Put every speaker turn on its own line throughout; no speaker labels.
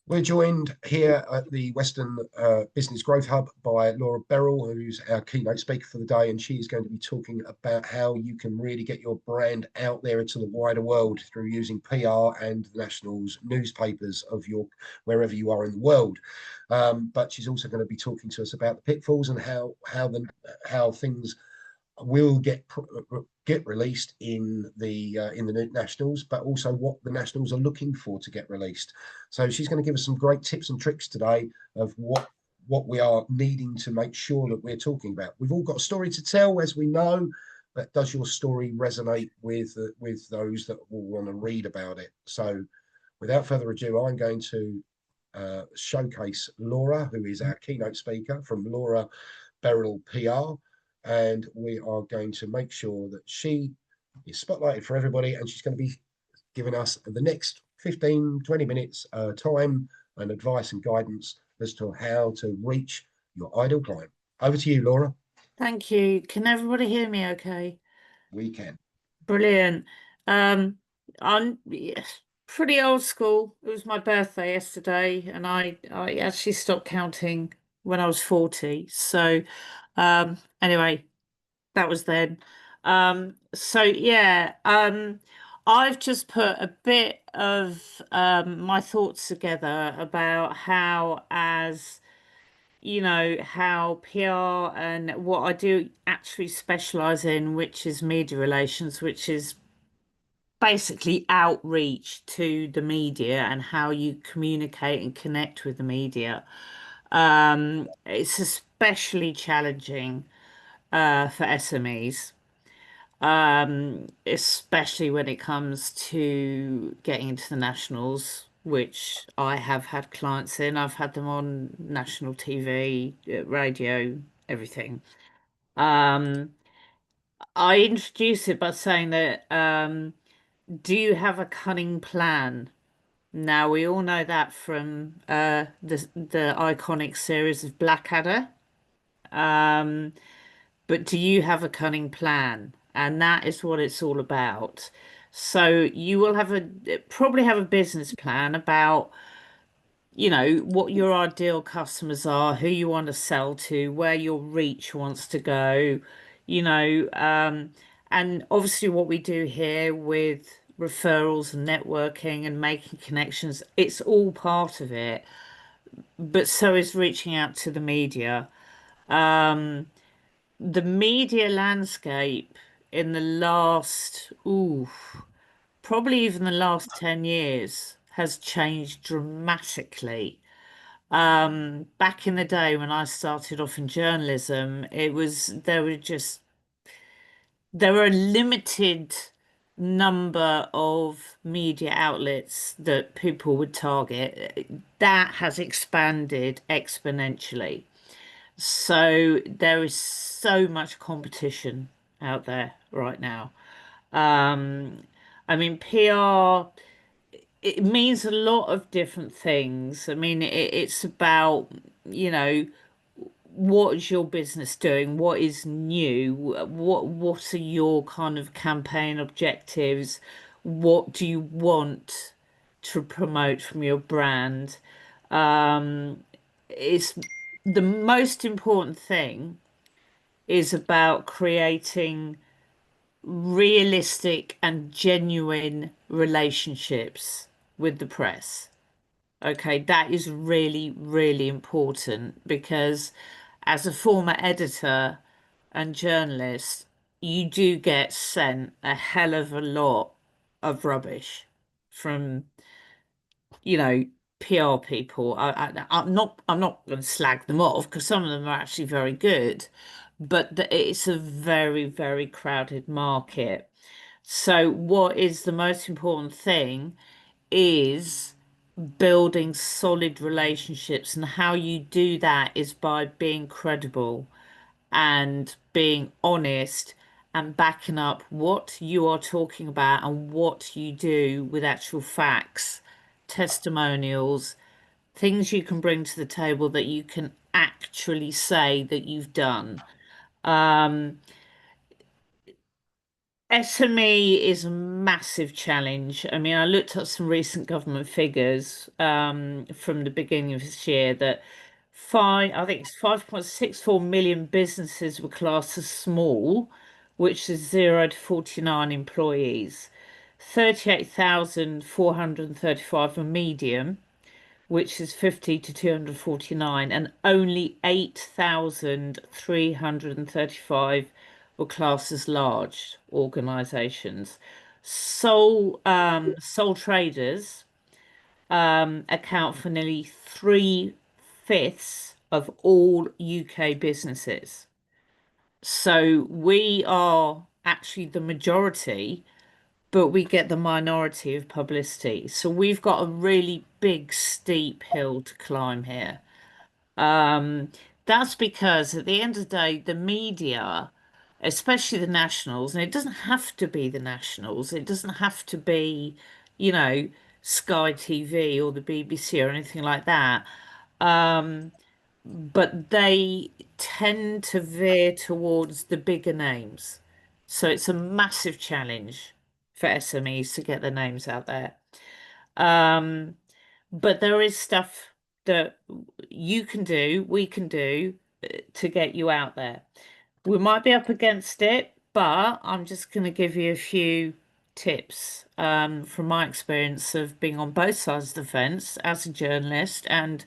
We're joined here at the Western Business Growth Hub by Laura Berrill, who's our keynote speaker for the day, and she is going to be talking about how you can really get your brand out there into the wider world through using PR and the nationals, newspapers of your wherever you are in the world. But she's also going to be talking to us about the pitfalls and how things will get released in the nationals, but also what the nationals are looking for to get released. So she's going to give us some great tips and tricks today of what we are needing to make sure that we're talking about. We've all got a story to tell, as we know, but does your story resonate with those that will want to read about it? So without further ado, I'm going to showcase Laura, who is our keynote speaker from Laura Berrill PR, and we are going to make sure that she is spotlighted for everybody, and she's going to be giving us the next 15-20 minutes time and advice and guidance as to how to reach your ideal client. Over to you, Laura.
Thank you. Can everybody hear me okay?
We can.
Brilliant. I'm pretty old school. It was my birthday yesterday, and I actually stopped counting when I was 40. So anyway, that was then. So yeah, I've just put a bit of my thoughts together about how, as you know, how PR and what I do actually specialize in, which is media relations, which is basically outreach to the media and how you communicate and connect with the media. It's especially challenging for SMEs, especially when it comes to getting into the nationals, which I have had clients in. I've had them on national TV, radio, everything. Um, I introduce it by saying that, do you have a cunning plan? Now, we all know that from the iconic series of Blackadder. Um, but do you have a cunning plan? And that is what it's all about. So you will probably have a business plan about, what your ideal customers are, who you want to sell to, where your reach wants to go, you know, um, and obviously what we do here with referrals and networking and making connections, it's all part of it. But so is reaching out to the media. The media landscape in the probably even the last 10 years has changed dramatically. Back in the day when I started off in journalism, there were a limited number of media outlets that people would target. That has expanded exponentially. So there is so much competition out there right now. Um, I mean, PR, it means a lot of different things. I mean, it's about, you know, what is your business doing? What is new? What are your kind of campaign objectives? What do you want to promote from your brand? It's the most important thing is about creating realistic and genuine relationships with the press. Okay, that is really, really important because as a former editor and journalist, you do get sent a hell of a lot of rubbish from, you know, PR people. I'm not going to slag them off because some of them are actually very good, but it's a very, very crowded market. So what is the most important thing is building solid relationships, and how you do that is by being credible and being honest and backing up what you are talking about and what you do with actual facts, testimonials, things you can bring to the table that you can actually say that you've done. SME is a massive challenge. I mean, I looked at some recent government figures from the beginning of this year that I think it's 5.64 million businesses were classed as small, which is 0 to 49 employees. 38,435 were medium, which is 50 to 249, and only 8,335 were classed as large organisations. Sole traders account for nearly three-fifths of all UK businesses. So we are actually the majority, but we get the minority of publicity. So we've got a really big, steep hill to climb here. Um, that's because at the end of the day, the media, especially the nationals, and it doesn't have to be the nationals, it doesn't have to be, you know, Sky TV or the BBC or anything like that. But they tend to veer towards the bigger names. So it's a massive challenge for SMEs to get their names out there. Um, but there is stuff that you can do, we can do to get you out there. We might be up against it, but I'm just going to give you a few tips from my experience of being on both sides of the fence as a journalist and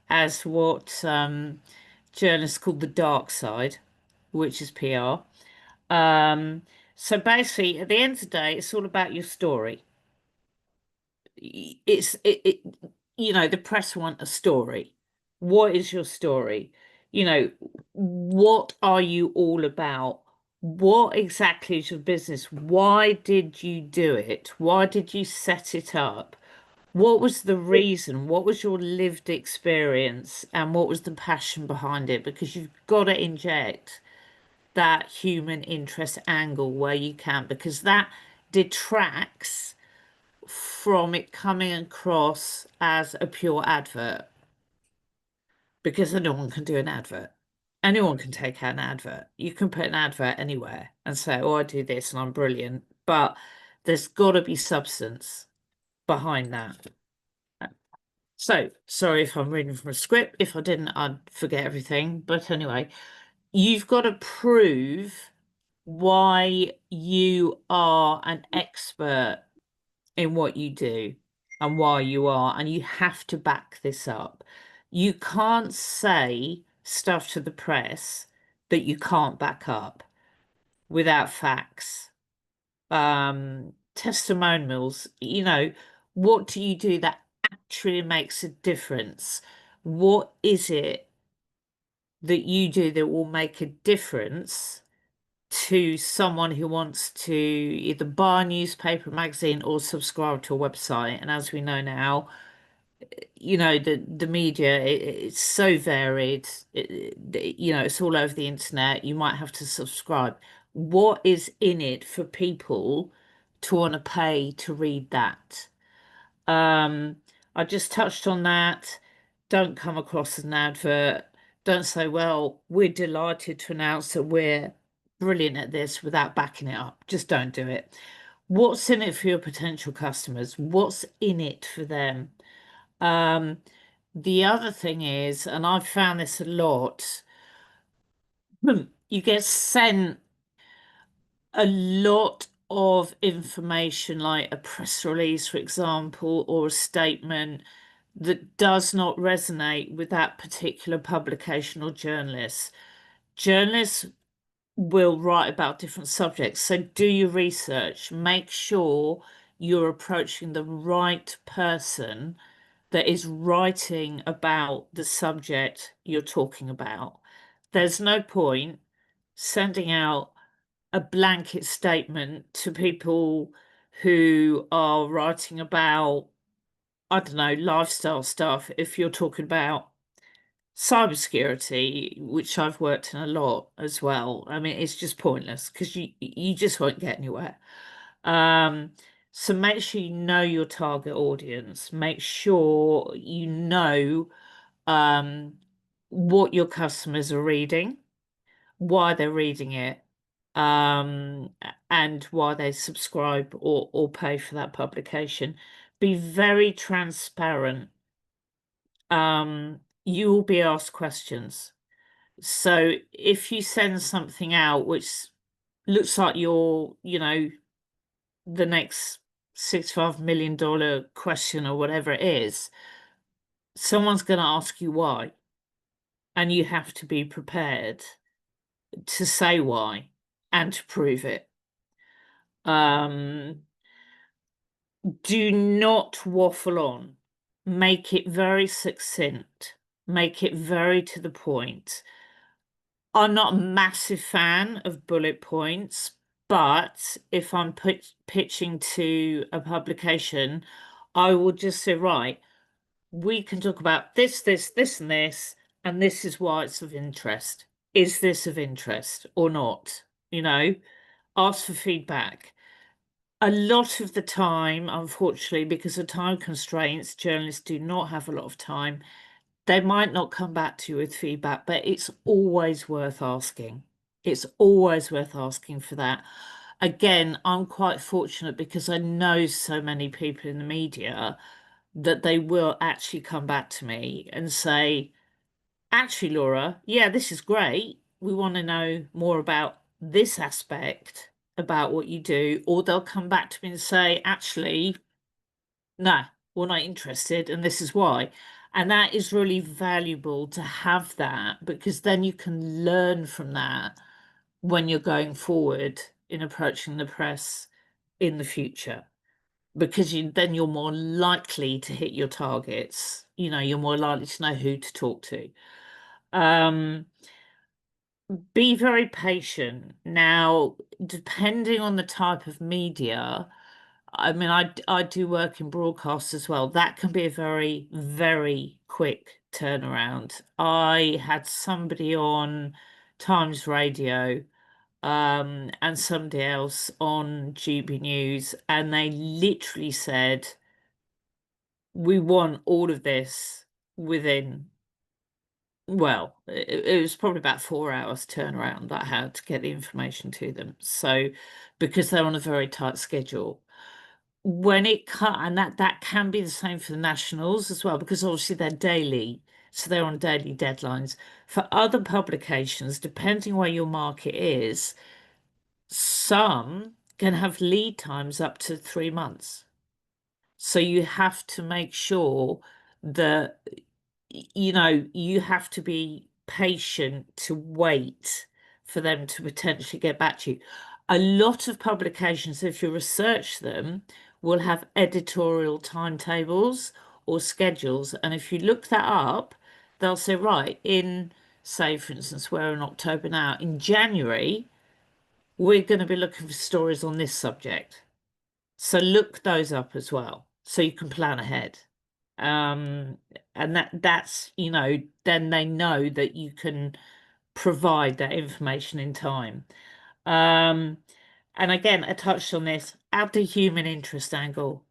as what journalists call the dark side, which is PR. So basically, at the end of the day, it's all about your story. It you know, the press want a story. What is your story? You know, what are you all about? What exactly is your business? Why did you do it? Why did you set it up? What was the reason? What was your lived experience? And what was the passion behind it? Because you've got to inject that human interest angle where you can, because that detracts from it coming across as a pure advert, because anyone can do an advert. Anyone can take out an advert. You can put an advert anywhere and say, oh, I do this and I'm brilliant. But there's got to be substance behind that. So, sorry if I'm reading from a script. If I didn't, I'd forget everything. But anyway, you've got to prove why you are an expert in what you do and why you are, and you have to back this up. You can't say stuff to the press that you can't back up without facts. Testimonials, you know, what do you do that actually makes a difference? What is it that you do that will make a difference to someone who wants to either buy a newspaper, magazine, or subscribe to a website? And as we know now, you know, the media, it's so varied. You know, it's all over the internet. You might have to subscribe. What is in it for people to want to pay to read that? Um, I just touched on that. Don't come across as an advert. Don't say, well, we're delighted to announce that we're brilliant at this without backing it up. Just don't do it. What's in it for your potential customers? What's in it for them? Um, the other thing is, and I've found this a lot, you get sent a lot of information, like a press release, for example, or a statement that does not resonate with that particular publication or journalist. Journalists will write about different subjects, so do your research. Make sure you're approaching the right person that is writing about the subject you're talking about. There's no point sending out a blanket statement to people who are writing about, I don't know, lifestyle stuff if you're talking about cybersecurity, which I've worked in a lot as well. I mean, it's just pointless because you just won't get anywhere. Um, so make sure you know your target audience. Make sure you know um, what your customers are reading, why they're reading it, um, and why they subscribe or pay for that publication. Be very transparent. You will be asked questions. So if you send something out which looks like you're, the next $65 million question or whatever it is, someone's going to ask you why, and you have to be prepared to say why and to prove it. Do not waffle on. Make it very succinct. Make it very to the point. I'm not a massive fan of bullet points, but if I'm pitching to a publication, I will just say, right, we can talk about this, this, and this is why it's of interest. Is this of interest or not? Ask for feedback. A lot of the time, unfortunately, because of time constraints, journalists do not have a lot of time. They might not come back to you with feedback, but it's always worth asking. It's always worth asking for that. Again, I'm quite fortunate because I know so many people in the media that they will actually come back to me and say, actually, Laura, yeah, this is great. We want to know more about this aspect about what you do. Or they'll come back to me and say, actually, no, we're not interested, and this is why. And that is really valuable to have that, because then you can learn from that when you're going forward in approaching the press in the future, because then you're more likely to hit your targets. You're more likely to know who to talk to. Be very patient. Now, depending on the type of media, I mean, I do work in broadcast as well. That can be a very, very quick turnaround. I had somebody on Times Radio, and somebody else on GB News, and they literally said, we want all of this within, well, it was probably about 4 hours turnaround that I had to get the information to them. So, because they're on a very tight schedule. When it cut, and that can be the same for the nationals as well, because obviously they're daily, so they're on daily deadlines. For other publications, depending where your market is, some can have lead times up to 3 months. So you have to make sure that, you have to be patient to wait for them to potentially get back to you. A lot of publications, if you research them, will have editorial timetables or schedules. And if you look that up, they'll say, right, say, for instance, we're in October now, in January, we're going to be looking for stories on this subject. So look those up as well, so you can plan ahead. And that's, then they know that you can provide that information in time. And again, I touched on this, add the human interest angle,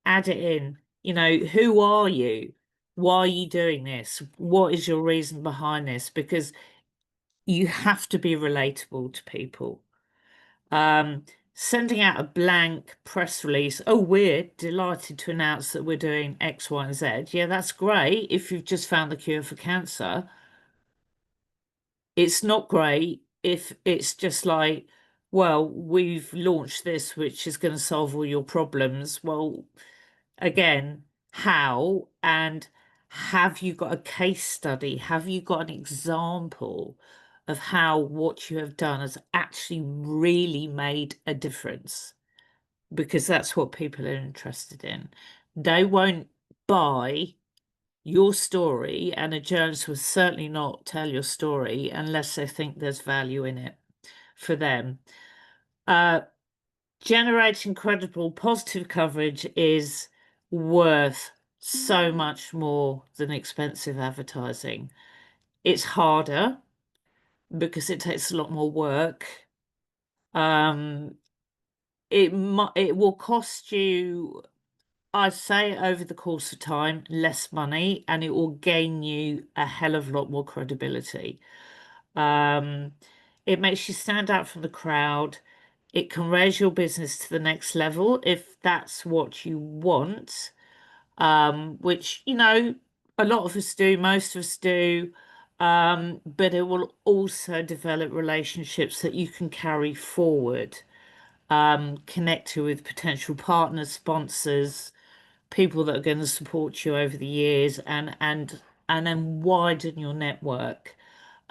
add it in. Who are you? Why are you doing this? What is your reason behind this? Because you have to be relatable to people. Sending out a blank press release. Oh, we're delighted to announce that we're doing X, Y, and Z. Yeah, that's great if you've just found the cure for cancer. It's not great if it's just like, well, we've launched this, which is going to solve all your problems. Well, again, how? And have you got a case study? Have you got an example of how what you have done has actually really made a difference? Because that's what people are interested in. They won't buy your story, and a journalist will certainly not tell your story unless they think there's value in it for them. Generating credible, positive coverage is worth so much more than expensive advertising. It's harder because it takes a lot more work. It will cost you, I'd say, over the course of time, less money, and it will gain you a hell of a lot more credibility. It makes you stand out from the crowd. It can raise your business to the next level if that's what you want, which, you know, a lot of us do, most of us do. But it will also develop relationships that you can carry forward, connect with potential partners, sponsors, people that are going to support you over the years, and then widen your network.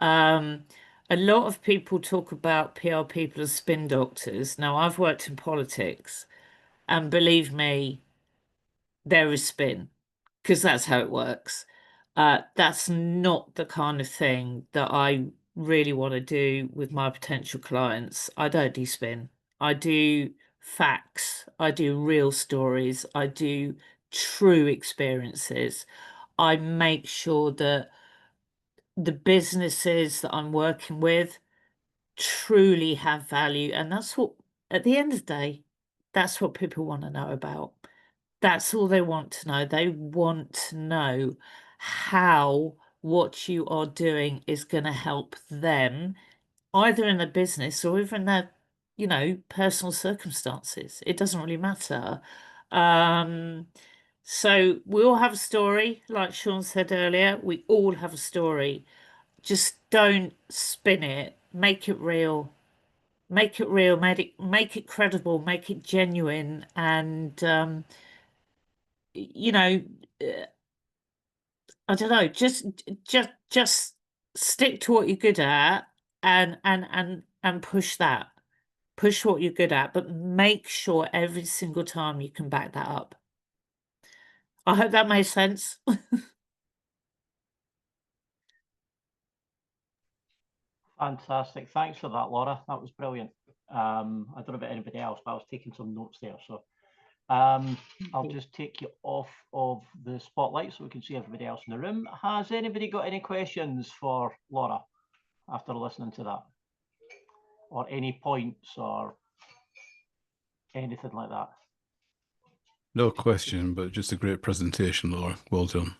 Um, a lot of people talk about PR people as spin doctors. Now, I've worked in politics, and believe me, there is spin because that's how it works. That's not the kind of thing that I really want to do with my potential clients. I don't do spin. I do facts. I do real stories. I do true experiences. I make sure that the businesses that I'm working with truly have value. And that's what, at the end of the day, that's what people want to know about. That's all they want to know. They want to know how what you are doing is going to help them, either in their business or even their, you know, personal circumstances. It doesn't really matter. Um, so we all have a story, like Sean said earlier. We all have a story. Just don't spin it. Make it real. Make it real. Make it credible. Make it genuine. And you know, I don't know. Just stick to what you're good at, and push that. Push what you're good at, but make sure every single time you can back that up. I hope that made sense.
Fantastic. Thanks for that, Laura. That was brilliant. I don't know about anybody else, but I was taking some notes there. So I'll just take you off of the spotlight so we can see everybody else in the room. Has anybody got any questions for Laura after listening to that? Or any points or anything like that?
No question, but just a great presentation, Laura. Well done.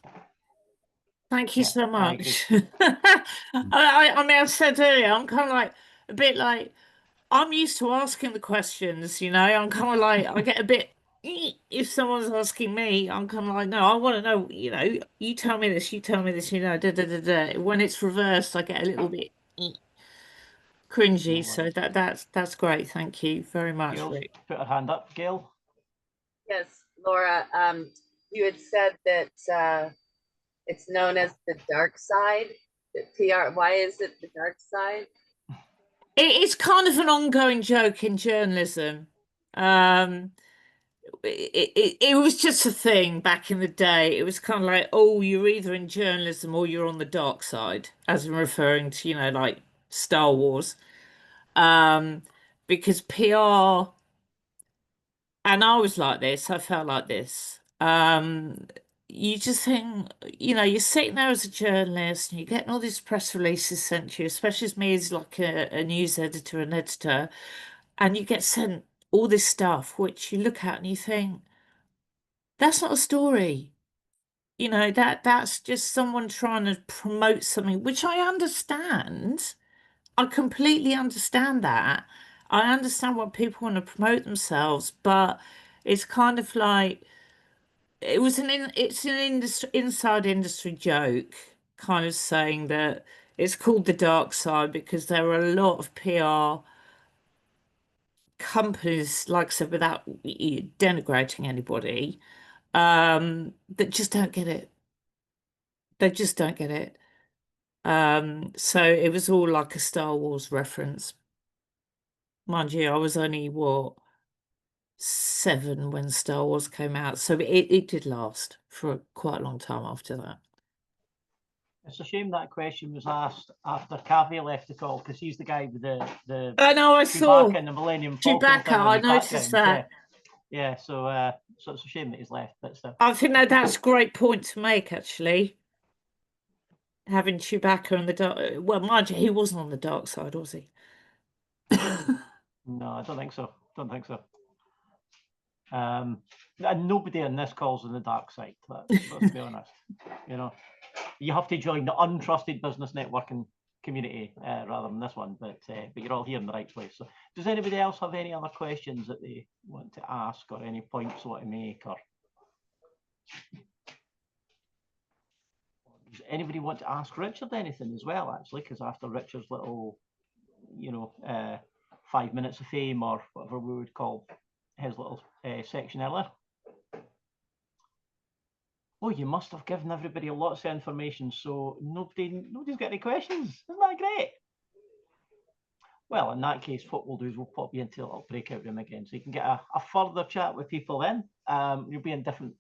Thank you so much. I mean, I said earlier, I'm kind of like a bit like, I'm used to asking the questions, you know. I'm kind of like, I get a bit, if someone's asking me, I'm kind of like, no, I want to know, you know, you tell me this, you know, da da da da. When it's reversed, I get a little bit cringy. So that's great. Thank you very much,
Gail's
Rick.
put her hand up. Gail?
Yes, Laura, you had said that it's known as the dark side. The PR. Why is it the dark side?
It's kind of an ongoing joke in journalism. It was just a thing back in the day. It was kind of like, oh, you're either in journalism or you're on the dark side, as in referring to, you know, like Star Wars. Because PR, and I was like this, I felt like this. You just think, you know, you're sitting there as a journalist and you're getting all these press releases sent to you, especially as me as like a news editor and editor, and you get sent all this stuff, which you look at and you think, that's not a story. You know, that's just someone trying to promote something, which I understand. I completely understand that. I understand what people want to promote themselves, but it's kind of like it's an industry inside industry joke, kind of saying that it's called the dark side because there are a lot of PR companies, like I said, without denigrating anybody, that just don't get it. They just don't get it. So it was all like a Star Wars reference. Mind you, I was only, what, 7 when Star Wars came out. So it did last for quite a long time after that.
It's a shame that question was asked after Cavi left the call, because he's the guy with the
I know, I saw
Chewbacca and the Millennium Falcon
Chewbacca,
thing
I
in the
noticed
background.
that.
Yeah, so it's a shame that he's left, but still.
I think that's a great point to make, actually. Having Chewbacca on the dark, well, mind you, he wasn't on the dark side, was he?
No, I don't think so. Don't think so. And nobody in this call's on the dark side. Let's be honest. You know, you have to join the untrusted business networking community rather than this one, but you're all here in the right place. So does anybody else have any other questions that they want to ask, or any points they want to make, or does anybody want to ask Richard anything as well, actually? Because after Richard's little, 5 minutes of fame, or whatever we would call his little section earlier. Oh, you must have given everybody lots of information, so nobody's got any questions. Isn't that great? Well, in that case, what we'll do is we'll pop you into a little breakout room again, so you can get a further chat with people then. You'll be in different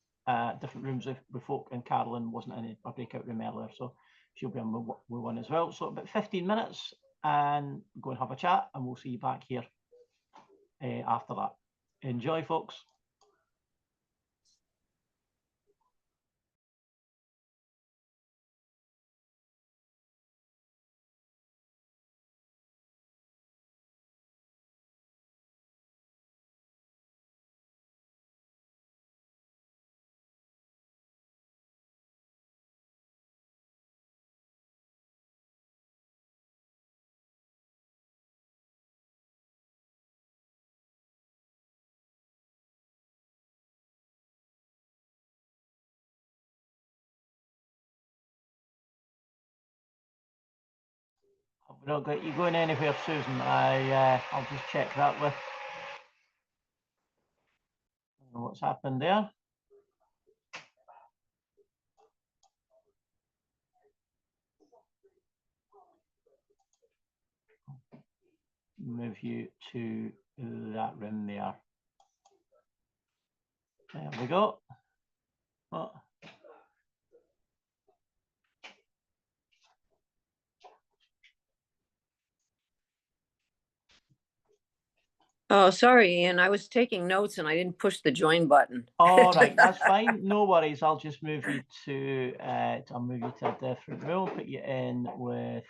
rooms with folk, and Carolyn wasn't in a breakout room earlier, so she'll be on with one as well. So about 15 minutes, and go and have a chat, and we'll see you back here after that. Enjoy, folks. I've not got you going anywhere, Susan. I'll just check that with what's happened there. Move you to that room there. There we go. Oh.
Oh, sorry, Ian. I was taking notes and I didn't push the join button.
All right, that's fine. No worries. I'll just move you to a different room. Put you in with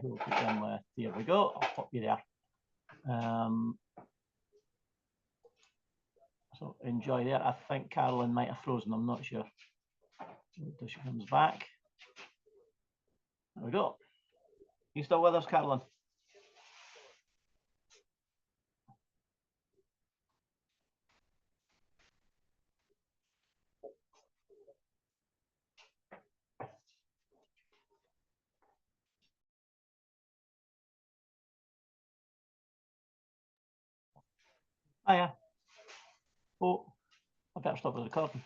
who will put you in with? There we go. I'll pop you there. So enjoy there. I think Carolyn might have frozen. I'm not sure. Until she comes back. There we go. You still with us, Carolyn? Hiya. Oh, I better stop the recording.